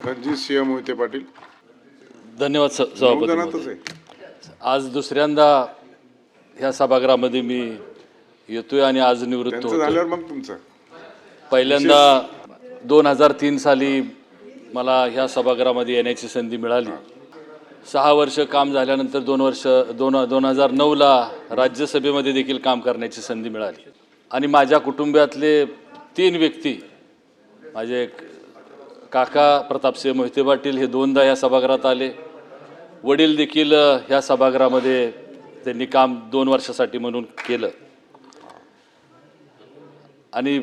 रणजित सिंह मोहिते पाटील. धन्यवाद सभापती महोदय. आज दुसऱ्यांदा ह्या सभागृहामध्ये मी येतोय आणि आज निवृत्त झाल्यावर होतो. मग तुमचं पहिल्यांदा 2003 साली मला ह्या सभागृहामध्ये येण्याची संधी मिळाली. 6 वर्ष काम झाल्यानंतर 2009ला राज्यसभेमध्ये देखील काम करण्याची संधी मिळाली. आणि माझ्या कुटुंबातले 3 व्यक्ती, माझे काका प्रतापसिंह मोहिते पाटील हे 2दा या सभागृहात आले. वडील देखील ह्या सभागृहामध्ये त्यांनी काम 2 वर्षासाठी म्हणून केलं. आणि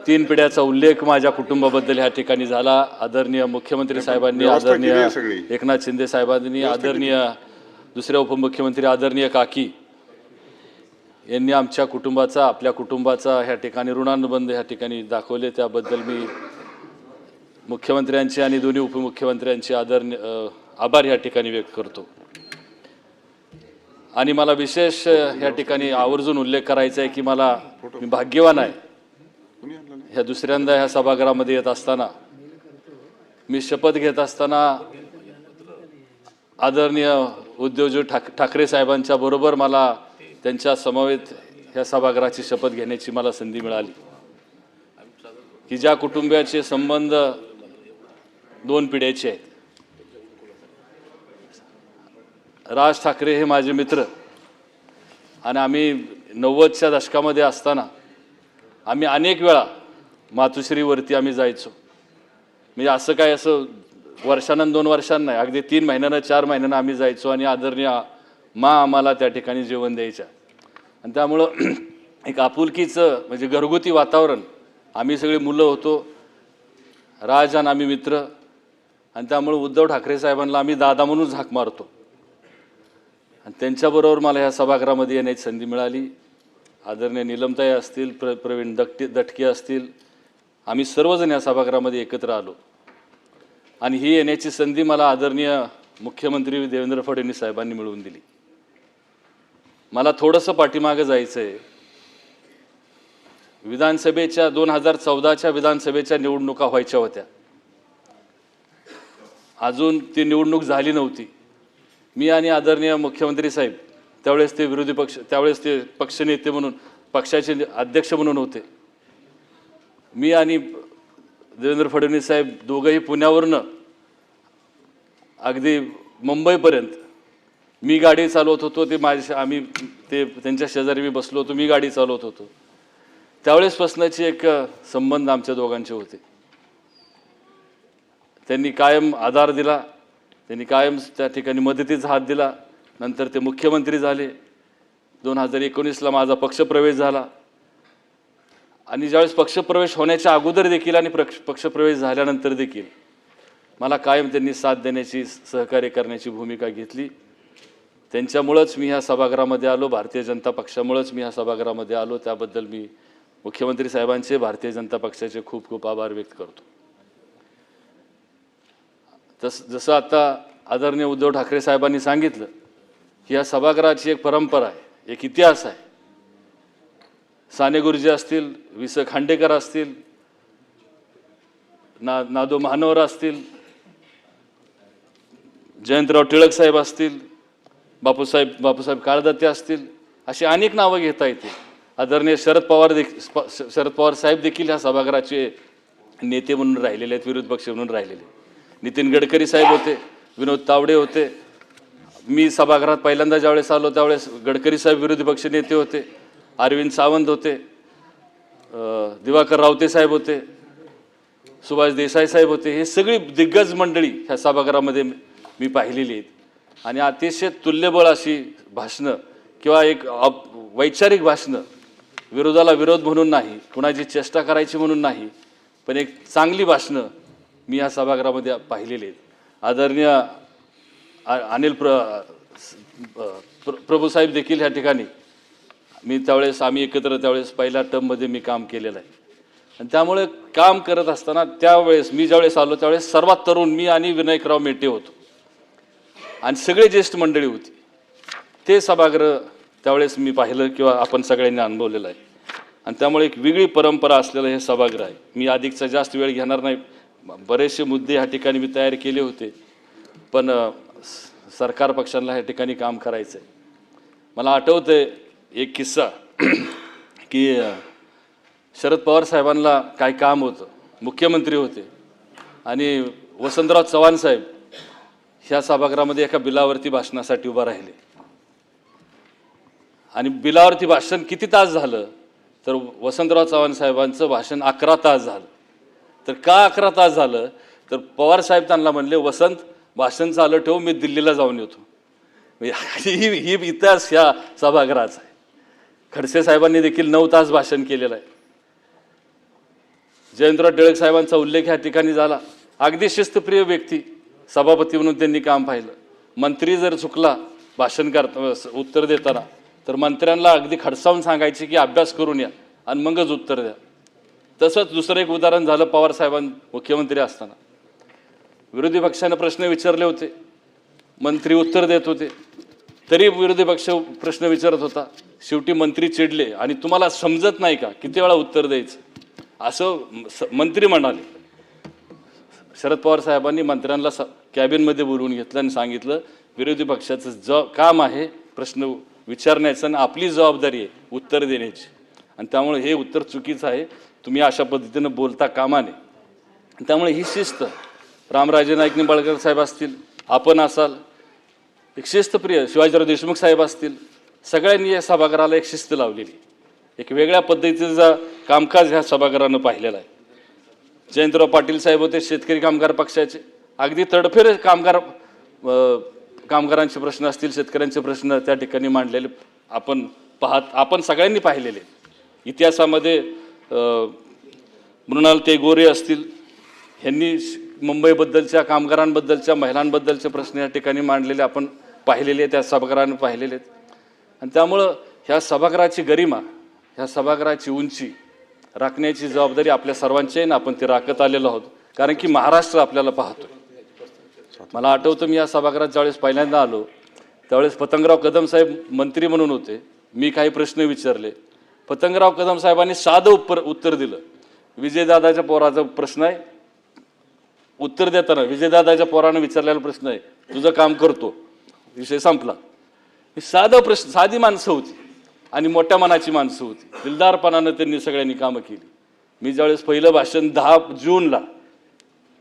3 पिढ्याचा उल्लेख माझ्या कुटुंबाबद्दल ह्या ठिकाणी झाला. आदरणीय मुख्यमंत्री साहेबांनी, आदरणीय एकनाथ शिंदे साहेबांनी, आदरणीय दुसरे उपमुख्यमंत्री आदरणीय काकी यांनी आमच्या कुटुंबाचा, आपल्या कुटुंबाचा ह्या ठिकाणी ऋणानुबंध ह्या ठिकाणी दाखवले. त्याबद्दल मी मुख्यमंत्र्यांचे आणि दोन्ही उपमुख्यमंत्र्यांचे आभार ह्या ठिकाणी व्यक्त करतो. आणि मला विशेष ह्या ठिकाणी आवर्जून उल्लेख करायचा आहे की मी भाग्यवान आहे. ह्या दुसऱ्यांदा ह्या सभागृहामध्ये येत असताना, मी शपथ घेत असताना आदरणीय उद्योजक ठाकरे साहेबांच्या बरोबर मला त्यांच्या समवेत ह्या सभागृहाची शपथ घेण्याची मला संधी मिळाली. की ज्या कुटुंबाचे संबंध 2 पिढ्याचे आहेत. राज ठाकरे हे माझे मित्र आणि आम्ही 90च्या दशकामध्ये असताना आम्ही अनेक वेळा मातोश्रीवरती आम्ही जायचो. म्हणजे असं वर्षानं 2 वर्षांना नाही, अगदी 3 महिन्यानं 4 महिन्यानं आम्ही जायचो. आणि आदरणीय आम्हाला त्या ठिकाणी जेवण द्यायच्या. आणि त्यामुळं एक आपुलकीचं म्हणजे घरगुती वातावरण, आम्ही सगळी मुलं होतो, राज आणि आम्ही मित्र. आणि त्यामुळं उद्धव ठाकरे साहेबांना आम्ही दादा म्हणून हाक मारतो. आणि त्यांच्याबरोबर मला ह्या सभागृहामध्ये येण्याची संधी मिळाली. आदरणीय नीलमताई असतील, प्रवीण दटके असतील, आम्ही सर्वजण या सभागृहामध्ये एकत्र आलो. आणि ही येण्याची संधी मला आदरणीय मुख्यमंत्री देवेंद्र फडणवीस साहेबांनी मिळवून दिली. मला थोडंसं पाठीमागं जायचं आहे. विधानसभेच्या 2014च्या विधानसभेच्या निवडणुका व्हायच्या होत्या. अजून ती निवडणूक झाली नव्हती. मी आणि आदरणीय मुख्यमंत्री साहेब, त्यावेळेस ते विरोधी पक्ष, त्यावेळेस ते पक्षनेते म्हणून, पक्षाचे अध्यक्ष म्हणून होते. मी आणि देवेंद्र फडणवीस साहेब दोघंही पुण्यावरनं अगदी मुंबईपर्यंत मी गाडी चालवत होतो. आम्ही त्यांच्या शेजारी मी बसलो होतो, मी गाडी चालवत होतो. त्यावेळेसपासूनची एक संबंध आमच्या दोघांचे होते. त्यांनी कायम आधार दिला, त्यांनी कायम त्या ठिकाणी मदतीचा हात दिला. नंतर ते मुख्यमंत्री झाले. 2019ला माझा पक्षप्रवेश झाला. आणि ज्यावेळेस पक्षप्रवेश होण्याच्या अगोदर देखील आणि पक्षप्रवेश झाल्यानंतर देखील मला कायम त्यांनी साथ देण्याची, सहकार्य करण्याची भूमिका घेतली. त्यांच्यामुळंच मी ह्या सभागृहामध्ये आलो, भारतीय जनता पक्षामुळंच मी ह्या सभागृहामध्ये आलो. त्याबद्दल मी मुख्यमंत्री साहेबांचे, भारतीय जनता पक्षाचे खूप खूप आभार व्यक्त करतो. जसं आता आदरणीय उद्धव ठाकरे साहेबांनी सांगितलं की या सभागृहाची एक परंपरा आहे, एक इतिहास आहे. साने गुरुजी असतील, वि स खांडेकर असतील, नादो महानोर असतील, जयंतराव टिळक साहेब असतील, बापूसाहेब काळदत्ते असतील, अशी अनेक नावं घेता येतील. आदरणीय शरद पवार साहेब देखील ह्या सभागृहाचे नेते म्हणून राहिलेले आहेत, विरोधी पक्ष म्हणून राहिलेले. नितीन गडकरी साहेब होते, विनोद तावडे होते. मी सभागृहात पहिल्यांदा ज्यावेळेस आलो त्यावेळेस गडकरी साहेब विरोधी पक्ष नेते होते, अरविंद सावंत होते, दिवाकर रावते साहेब होते, सुभाष देसाई साहेब होते. हे सगळी दिग्गज मंडळी ह्या सभागृहामध्ये मी पाहिलेली आहेत. आणि अतिशय तुल्यबळ अशी भाषणं किंवा एक वैचारिक भाषणं, विरोधाला विरोध म्हणून नाही, कुणाची चेष्टा करायची म्हणून नाही, पण एक चांगली भाषणं मी ह्या सभागृहामध्ये पाहिलेली आहेत. आदरणीय अनिल प्रभूसाहेब देखील ह्या ठिकाणी आम्ही एकत्र त्यावेळेस पहिल्या टर्ममध्ये मी काम केलेलं आहे. आणि त्यामुळे काम करत असताना त्यावेळेस मी ज्यावेळेस आलो त्यावेळेस सर्वात तरुण मी आणि विनायकराव मेटे होतो. आणि सगळे ज्येष्ठ मंडळी होती. ते सभागृह त्यावेळेस मी पाहिलं किंवा आपण सगळ्यांनी अनुभवलेलं आहे. आणि त्यामुळे एक वेगळी परंपरा असलेलं हे सभागृह आहे. मी अधिकचा जास्त वेळ घेणार नाही. बरेचसे मुद्दे ह्या ठिकाणी मी तयार केले होते, पण सरकार पक्षांना ह्या ठिकाणी काम करायचं आहे. मला आठवतंय एक किस्सा की शरद पवार साहेबांना काय काम होतं, मुख्यमंत्री होते आणि वसंतराव चव्हाण साहेब ह्या सभागृहामध्ये एका बिलावरती भाषणासाठी उभा राहिले आणि बिलावरती भाषण किती तास झालं तर वसंतराव चव्हाण साहेबांचं भाषण 11 तास झालं. तर का 11 तास झालं तर पवार साहेब त्यांना म्हणले, वसंत भाषण चालू ठेव, मी दिल्लीला जाऊन येतो. ही इतिहास ह्या सभागृहाचा आहे. खडसे साहेबांनी देखील 9 तास भाषण केलेलं आहे. जयंतराव टिळक साहेबांचा उल्लेख ह्या ठिकाणी झाला. अगदी शिस्तप्रिय व्यक्ती, सभापती म्हणून त्यांनी काम पाहिलं. मंत्री जर चुकला भाषण उत्तर देताना तर मंत्र्यांना अगदी खडसावून सांगायचे की अभ्यास करून या आणि मगच उत्तर द्या. तसंच दुसरं एक उदाहरण झालं पवार साहेबां मुख्यमंत्री असताना. विरोधी पक्षाने प्रश्न विचारले होते, मंत्री उत्तर देत होते, तरी विरोधी पक्ष प्रश्न विचारत होता. शेवटी मंत्री चिडले आणि तुम्हाला समजत नाही का किती वेळा उत्तर द्यायचं, असं मंत्री म्हणाले. शरद पवार साहेबांनी मंत्र्यांना कॅबिनमध्ये बोलवून घेतलं आणि सांगितलं, विरोधी पक्षाचं काम आहे प्रश्न विचारण्याचं आणि आपली जबाबदारी आहे उत्तर देण्याची, आणि त्यामुळे हे उत्तर चुकीचं आहे, तुम्ही अशा पद्धतीनं बोलता कामा नये. त्यामुळे ही शिस्त, रामराजे नाईक निंबाळकर साहेब असतील, आपण असाल, एक शिस्तप्रिय शिवाजीराव देशमुख साहेब असतील, सगळ्यांनी या सभागृहाला एक शिस्त लावलेली, एक वेगळ्या पद्धतीचं कामकाज ह्या सभागृहानं पाहिलेलं आहे. जयंतराव पाटील साहेब होते शेतकरी कामगार पक्षाचे, अगदी तडफेर कामगारांचे प्रश्न असतील, शेतकऱ्यांचे प्रश्न त्या ठिकाणी मांडलेले आपण सगळ्यांनी पाहिलेले. इतिहासामध्ये मृणाल तेगोरे असतील, ह्यांनी मुंबईबद्दलच्या कामगारांबद्दलच्या महिलांबद्दलचे प्रश्न या ठिकाणी मांडलेले आपण पाहिलेले, त्या सभागृहाने पाहिलेले आहेत. आणि त्यामुळं ह्या सभागृहाची गरिमा, ह्या सभागृहाची उंची राखण्याची जबाबदारी आपल्या सर्वांची आहे ना, आपण ती राखत आलेलो आहोत, कारण की महाराष्ट्र आपल्याला पाहतोय. मला आठवतं मी या सभागृहात ज्यावेळेस पहिल्यांदा आलो त्यावेळेस पतंगराव कदम साहेब मंत्री म्हणून होते. मी काही प्रश्न विचारले, पतंगराव कदम साहेबांनी साधं उत्तर दिलं. विजयदादाच्या पोराचा प्रश्न आहे, उत्तर देताना विजयदादाच्या पोरानं विचारलेला प्रश्न आहे, तुझं काम करतो, विषय संपला. साधी माणसं होती आणि मोठ्या मनाची माणसं होती, दिलदारपणानं त्यांनी सगळ्यांनी कामं केली. मी ज्यावेळेस पहिलं भाषण 10 जूनला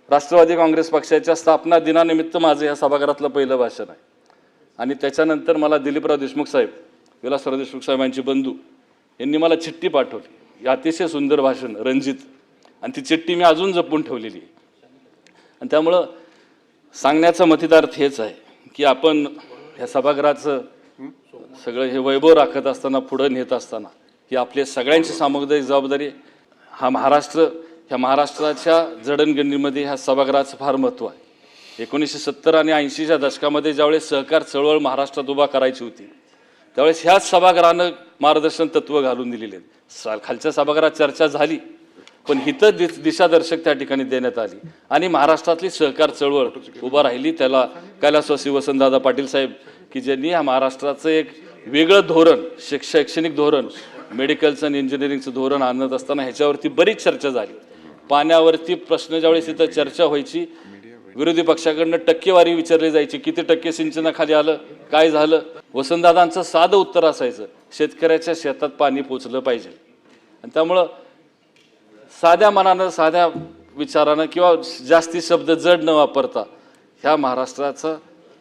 राष्ट्रवादी काँग्रेस पक्षाच्या स्थापना दिनानिमित्त माझं या सभागृहातलं पहिलं भाषण आहे, आणि त्याच्यानंतर मला दिलीपराव देशमुख साहेब, विलासराव देशमुख साहेबांचे बंधू, यांनी मला चिठ्ठी पाठवली, अतिशय सुंदर भाषण रंजित, आणि ती चिठ्ठी मी अजून जपून ठेवलेली आहे. आणि त्यामुळं सांगण्याचा मतितार्थ हेच आहे की आपण ह्या सभागृहाचं सगळं हे वैभव राखत असताना, पुढं नेत असताना, ही आपल्या सगळ्यांची सामुदायिक जबाबदारी आहे. ह्या महाराष्ट्राच्या जडणघडणीमध्ये ह्या सभागृहाचं फार महत्त्व आहे. 1970 आणि 80च्या दशकामध्ये ज्यावेळेस सहकार चळवळ महाराष्ट्रात उभा करायची होती त्यावेळेस ह्याच सभागृहानं मार्गदर्शन तत्त्व घालून दिलेले आहेत. खालच्या सभागृहात चर्चा झाली, पण हितं दिशादर्शक त्या ठिकाणी देण्यात आली आणि महाराष्ट्रातली सहकार चळवळ उभा राहिली. त्याला कैलासवासी वसंतदादा पाटील साहेब की ज्यांनी ह्या महाराष्ट्राचं एक वेगळं धोरण, शैक्षणिक धोरण, मेडिकलचं आणि इंजिनिअरिंगचं धोरण आणत असताना ह्याच्यावरती बरीच चर्चा झाली. पाण्यावरती प्रश्न ज्यावेळेस इथं चर्चा व्हायची, विरोधी पक्षाकडनं टक्केवारी विचारली जायची, किती टक्के सिंचनाखाली आलं, काय झालं. वसंतदादांचं साधं उत्तर असायचं, शेतकऱ्याच्या शेतात पाणी पोचलं पाहिजे. आणि त्यामुळं साध्या मनानं, साध्या विचारानं किंवा जास्ती शब्द जड न वापरता ह्या महाराष्ट्राचं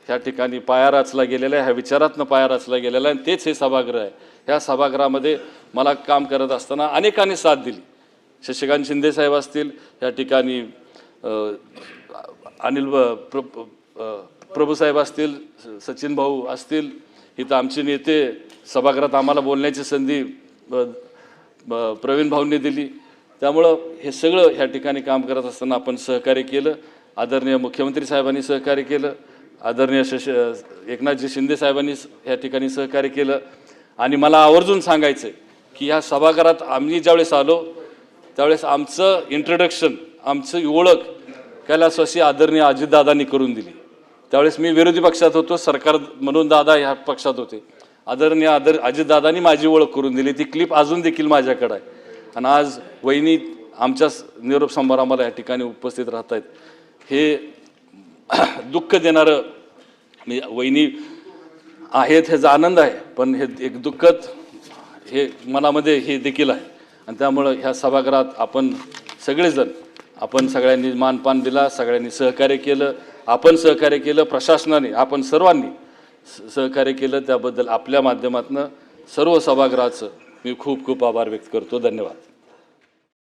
ह्या ठिकाणी पाया रचला गेलेला आहे, ह्या विचारातनं पाया रचला गेलेला आहे, आणि तेच हे सभागृह आहे. ह्या सभागृहामध्ये मला काम करत असताना अनेकांनी साथ दिली. शशिकांत शिंदे साहेब असतील, या ठिकाणी अनिल प्रभूसाहेब असतील, सचिन भाऊ असतील, इथं आमचे नेते, सभागृहात आम्हाला बोलण्याची संधी प्रवीण भाऊंनी दिली. त्यामुळं हे सगळं ह्या ठिकाणी काम करत असताना आपण सहकार्य केलं. आदरणीय मुख्यमंत्री साहेबांनी सहकार्य केलं, आदरणीय एकनाथजी शिंदे साहेबांनी ह्या ठिकाणी सहकार्य केलं. आणि मला आवर्जून सांगायचं आहे की ह्या सभागृहात आम्ही ज्यावेळेस आलो त्यावेळेस आमचं इंट्रोडक्शन, आमची ओळख कैलासवासी आदरणीय अजितदादांनी करून दिली. त्यावेळेस मी विरोधी पक्षात होतो, सरकार म्हणून दादा ह्या पक्षात होते. आदरणीय अजितदादांनी माझी ओळख करून दिली. ती क्लिप अजून देखील माझ्याकडे आहे. आणि आज वहिनी आमच्या निरोप समारंभाला या ठिकाणी उपस्थित राहत आहेत. हे दुःख देणारं वहिनी आहेत ह्याचा आनंद आहे, पण हे एक दुःखद हे मनामध्ये हे देखील आहे. आणि त्यामुळं ह्या सभागृहात आपण सगळेजण आपण सगळ्यांनी मानपान दिला, सगळ्यांनी सहकार्य केलं, आपण सहकार्य केलं, प्रशासनाने आपण सर्वांनी सहकार्य केलं. त्याबद्दल आपल्या माध्यमातून सर्व सभागृहाचं मी खूप खूप आभार व्यक्त करतो. धन्यवाद.